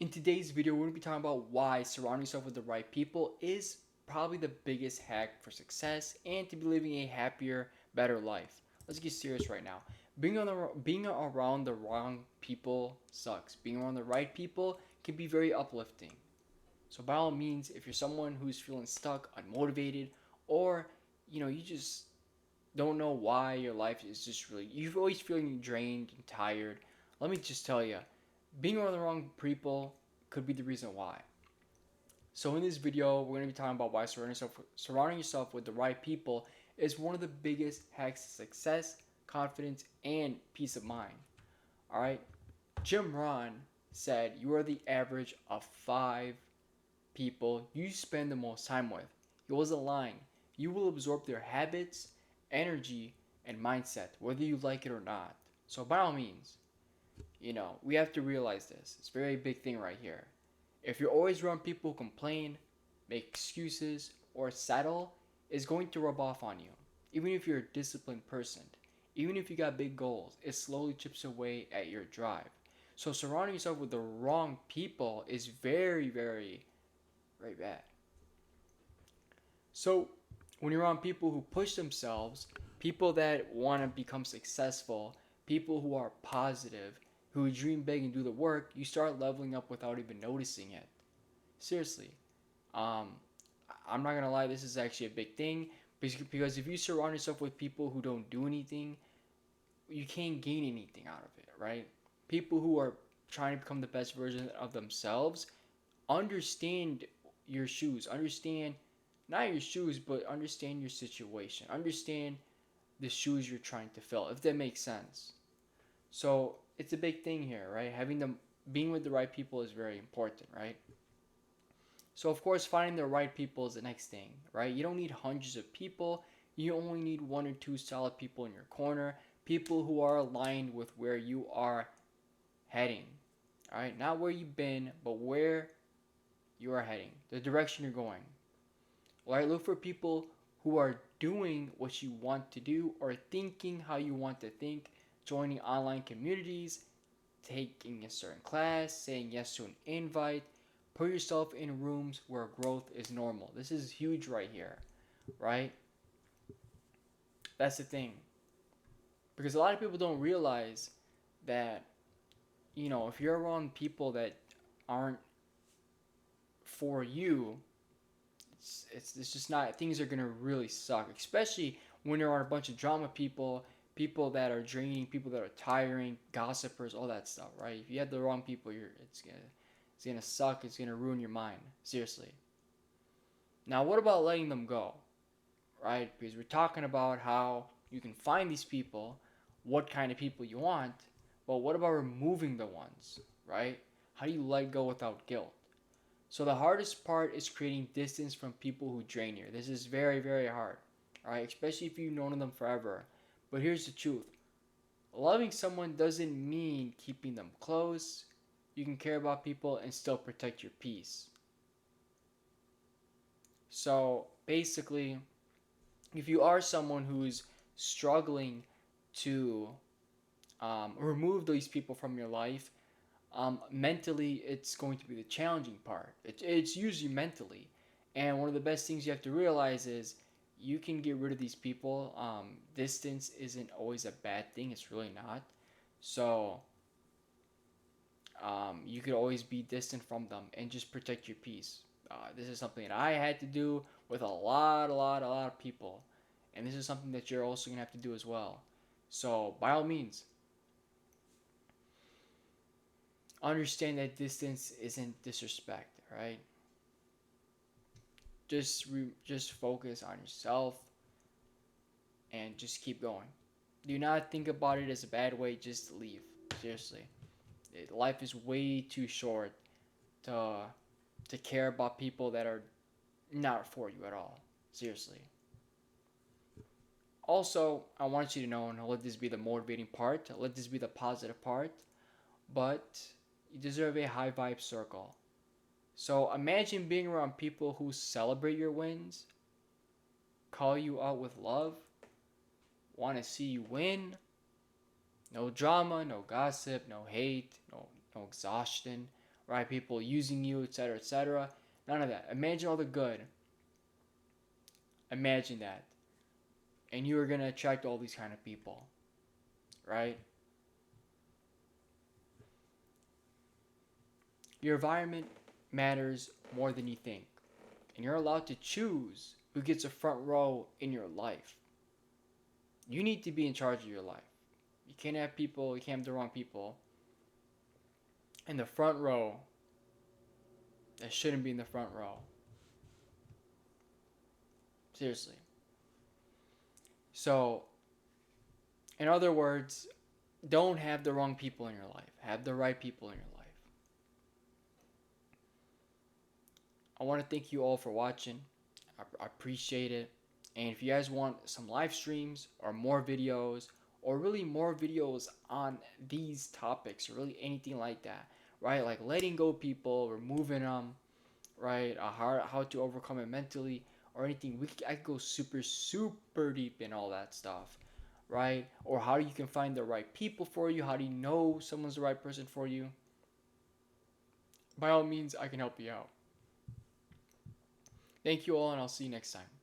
In today's video, we're going to be talking about why surrounding yourself with the right people is probably the biggest hack for success and to be living a happier, better life. Let's get serious right now. Being around the wrong people sucks. Being around the right people can be very uplifting. So by all means, if you're someone who's feeling stuck, unmotivated, or you just don't know why your life is just really you're always feeling drained and tired, let me just tell you, being around the wrong people could be the reason why. So in this video, we're going to be talking about why surrounding yourself with the right people is one of the biggest hacks to success, confidence, and peace of mind. All right. Jim Rohn said you are the average of 5 people you spend the most time with. He wasn't lying. You will absorb their habits, energy, and mindset, whether you like it or not. So by all means, we have to realize this. It's a very big thing right here. If you're always around people who complain, make excuses, or settle, it's going to rub off on you. Even if you're a disciplined person, even if you got big goals, it slowly chips away at your drive. So surrounding yourself with the wrong people is very, very, very bad. So when you're around people who push themselves, people that want to become successful, people who are positive, who dream big and do the work, you start leveling up without even noticing it. Seriously. Um, I'm not gonna lie, this is actually a big thing because if you surround yourself with people who don't do anything, you can't gain anything out of it, right? People who are trying to become the best version of themselves understand your shoes, understand not your shoes, but understand your situation, understand the shoes you're trying to fill, if that makes sense. So it's a big thing here, right? Having them being with the right people is very important, right? So of course, finding the right people is the next thing, right? You don't need hundreds of people. You only need one or two solid people in your corner, people who are aligned with where you are heading. All right, not where you've been, but where you are heading, the direction you're going. All right, look for people who are doing what you want to do or thinking how you want to think, joining online communities, taking a certain class, saying yes to an invite. Put yourself in rooms where growth is normal. This is huge right here, right? That's the thing. Because a lot of people don't realize that, if you're around people that aren't for you, it's just not, things are going to really suck. Especially when there are a bunch of drama people, people that are draining, people that are tiring, gossipers, all that stuff, right? If you have the wrong people, it's gonna suck. It's gonna ruin your mind. Seriously. Now, what about letting them go, right? Because we're talking about how you can find these people, what kind of people you want, but what about removing the ones, right? How do you let go without guilt? So the hardest part is creating distance from people who drain you. This is very, very hard, all right? Especially if you've known them forever. But here's the truth: loving someone doesn't mean keeping them close. You can care about people and still protect your peace. So basically, if you are someone who's struggling to remove these people from your life, mentally, it's going to be the challenging part. It's usually mentally. And one of the best things you have to realize is you can get rid of these people. Distance isn't always a bad thing, it's really not. So you could always be distant from them and just protect your peace. This is something that I had to do with a lot of people, and this is something that you're also gonna have to do as well. So by all means, understand that distance isn't disrespect. Right? Just focus on yourself and just keep going. Do not think about it as a bad way. Just leave. Seriously, life is way too short to care about people that are not for you at all. Seriously. Also, I want you to know, and let this be the motivating part, let this be the positive part, but you deserve a high vibe circle. So imagine being around people who celebrate your wins, call you out with love, want to see you win. No drama, no gossip, no hate, no exhaustion, right? People using you, etc., etc. None of that. Imagine all the good. Imagine that. And you are going to attract all these kind of people, right? Your environment matters more than you think. And you're allowed to choose who gets a front row in your life. You need to be in charge of your life. You can't have the wrong people in the front row that shouldn't be in the front row. Seriously. So, in other words, don't have the wrong people in your life. Have the right people in your life. I want to thank you all for watching. I appreciate it. And if you guys want some live streams or more videos, or really more videos on these topics, or really anything like that, right? Like letting go of people, removing them, right? How to overcome it mentally, or anything. I could go super deep in all that stuff, right? Or how you can find the right people for you. How do you know someone's the right person for you? By all means, I can help you out. Thank you all, and I'll see you next time.